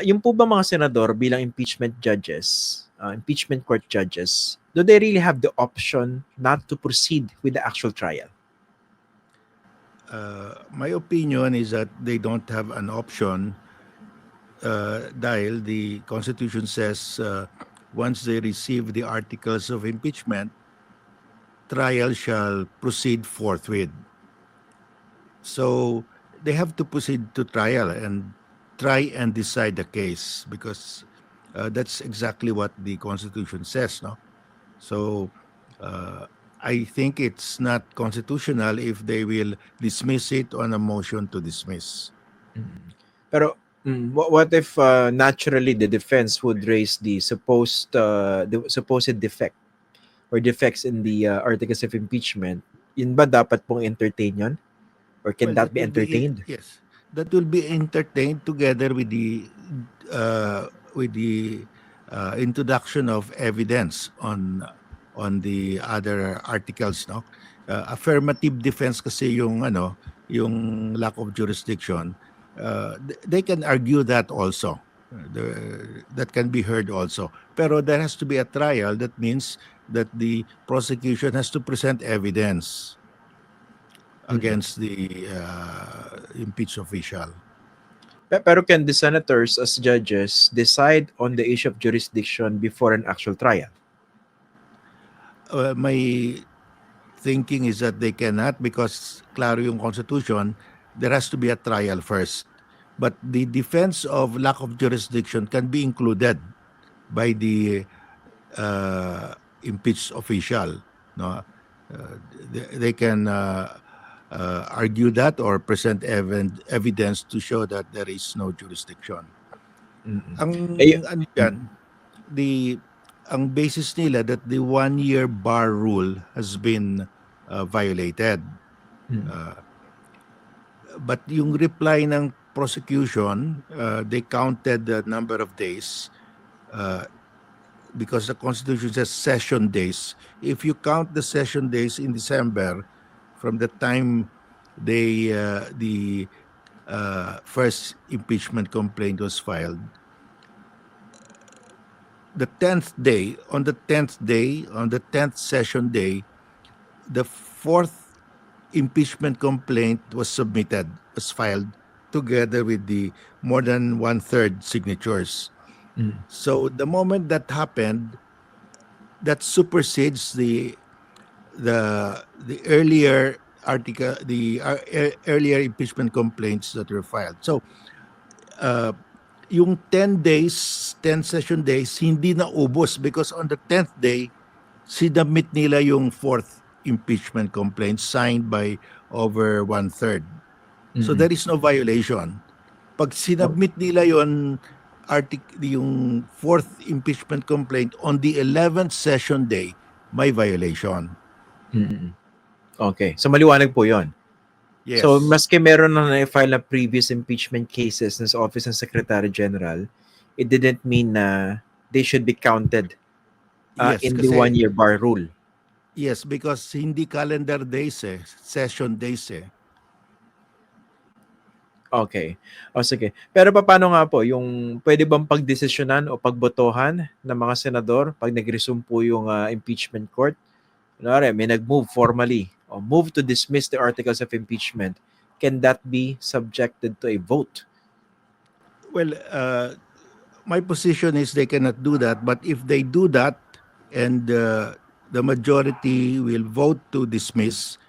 Yung po ba mga senador bilang impeachment judges, impeachment court judges, do they really have the option not to proceed with the actual trial? My opinion is that they don't have an option dahil the Constitution says once they receive the articles of impeachment, trial shall proceed forthwith. So they have to proceed to trial and try and decide the case because that's exactly what the Constitution says, no? So I think it's not constitutional if they will dismiss it on a motion to dismiss. Pero what if naturally the defense would raise the supposed defect or defects in the articles of impeachment? Yun ba dapat pong entertain yun? Or can Well, that be entertained? yes, that will be entertained together with the introduction of evidence on the other articles, no? Affirmative defense kasi yung lack of jurisdiction. They can argue that also. That can be heard also. Pero there has to be a trial. That means that the prosecution has to present evidence against the impeached official. Pero can the senators as judges decide on the issue of jurisdiction before an actual trial? My thinking is that they cannot because klaro yung Constitution, there has to be a trial first. But the defense of lack of jurisdiction can be included by the impeached official. No, they can argue that or present evidence to show that there is no jurisdiction. Ang basis nila that the 1-year bar rule has been violated. But yung reply ng prosecution, they counted the number of days because the Constitution says session days. If you count the session days in December from the time the first impeachment complaint was filed, the 10th day, on the 10th session day, the fourth impeachment complaint was filed together with the more than 1/3 signatures. So the moment that happened, that supersedes the earlier article, the earlier impeachment complaints that were filed. So yung 10 session days, hindi na ubos because on the 10th day, sinabit nila yung fourth impeachment complaint signed by over 1/3. So there is no violation. Pag sinabit nila yung fourth impeachment complaint on the 11th session day, may violation. Okay. So maliwanag po yon. Yes. So maski meron na na-file na previous impeachment cases ng Office ng Secretary General, it didn't mean na they should be counted Yes, in the 1-year bar rule. Yes, because hindi calendar days session days Okay. O sige. Pero paano nga po, yung pwede bang pagdesisyonan o pagbotohan ng mga senador pag nag-resume po yung impeachment court? Kunwari, may nag-move formally or move to dismiss the articles of impeachment. Can that be subjected to a vote? Well, my position is they cannot do that. But if they do that and the majority will vote to dismiss,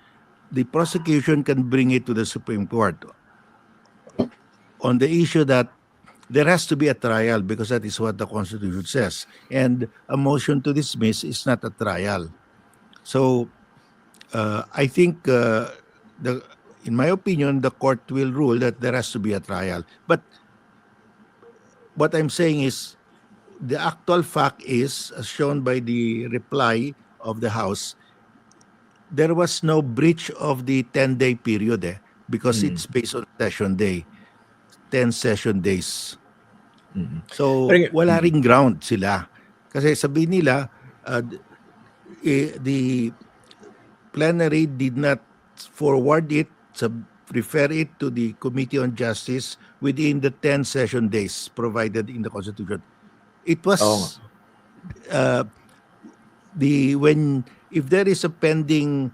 the prosecution can bring it to the Supreme Court on the issue that there has to be a trial because that is what the Constitution says. And a motion to dismiss is not a trial. So I think, in my opinion, the court will rule that there has to be a trial. But what I'm saying is the actual fact is, as shown by the reply of the House, there was no breach of the 10-day period because it's based on session day. 10 session days. So, wala ring ground sila. Kasi sabihin nila, the plenary did not forward it refer it to the Committee on Justice within the 10 session days provided in the Constitution. It was Oo nga. if there is a pending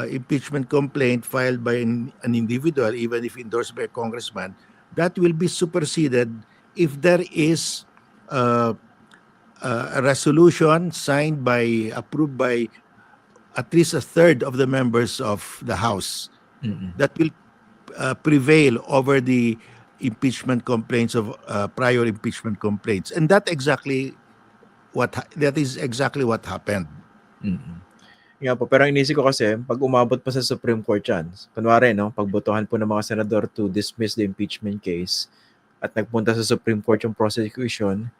impeachment complaint filed by an individual, even if endorsed by a congressman, that will be superseded if there is a resolution approved by at least a third of the members of the House that will prevail over the impeachment complaints of prior impeachment complaints, and that is exactly what happened. Nga po, pero ang inisip ko kasi, pag umabot pa sa Supreme Court yan, kunwari, no, pagbotohan po ng mga senador to dismiss the impeachment case at nagpunta sa Supreme Court yung prosecution,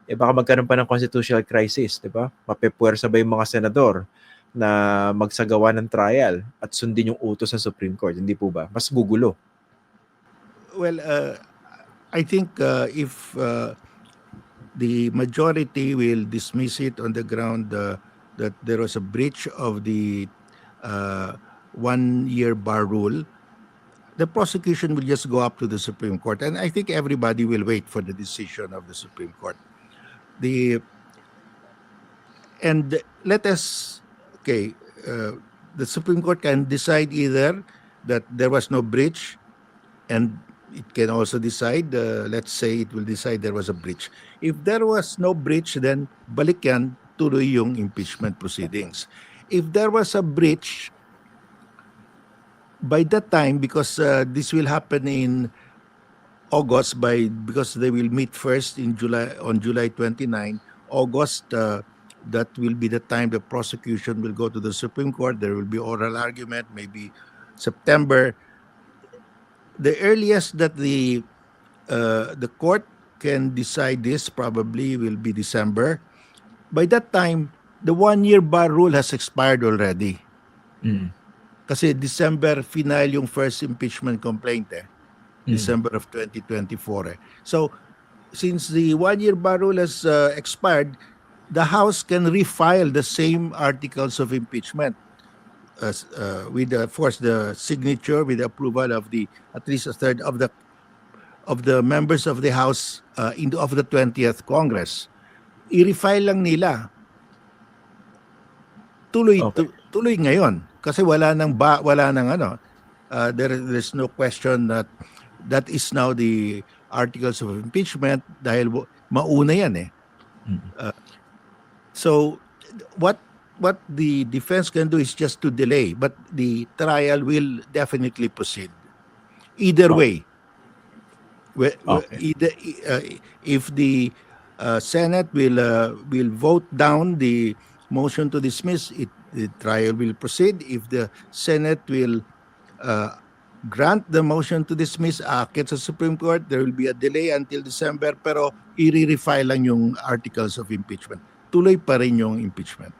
baka magkaroon pa ng constitutional crisis, di ba? Mapepuwersa ba yung mga senador na magsagawa ng trial at sundin yung utos sa Supreme Court? Hindi po ba? Mas gugulo. Well, I think if the majority will dismiss it on the ground that there was a breach of the 1-year bar rule, the prosecution will just go up to the Supreme Court. And I think everybody will wait for the decision of the Supreme Court. The Supreme Court can decide either that there was no breach, and it can also decide, let's say it will decide there was a breach. If there was no breach, then balik yan, tuloy yung impeachment proceedings. If there was a breach, by that time, because this will happen in August, because they will meet first on July 29, August, that will be the time the prosecution will go to the Supreme Court. There will be oral argument, maybe September. The earliest that the court can decide this probably will be December. By that time, the 1-year bar rule has expired already. Kasi December final yung first impeachment complaint December of 2024 So, since the 1-year bar rule has expired, the House can refile the same articles of impeachment with the signature, with the approval of at least a third of the members of the House of the 20th Congress. I-refile lang nila. Tuloy ngayon kasi wala nang there's no question that is now the articles of impeachment dahil mauna yan so what the defense can do is just to delay, but the trial will definitely proceed either way. If the Senate will vote down the motion to dismiss, the trial will proceed. If the Senate will grant the motion to dismiss, aakyat sa Supreme Court, there will be a delay until December, pero i-refile lang yung articles of impeachment. Tuloy pa rin yung impeachment.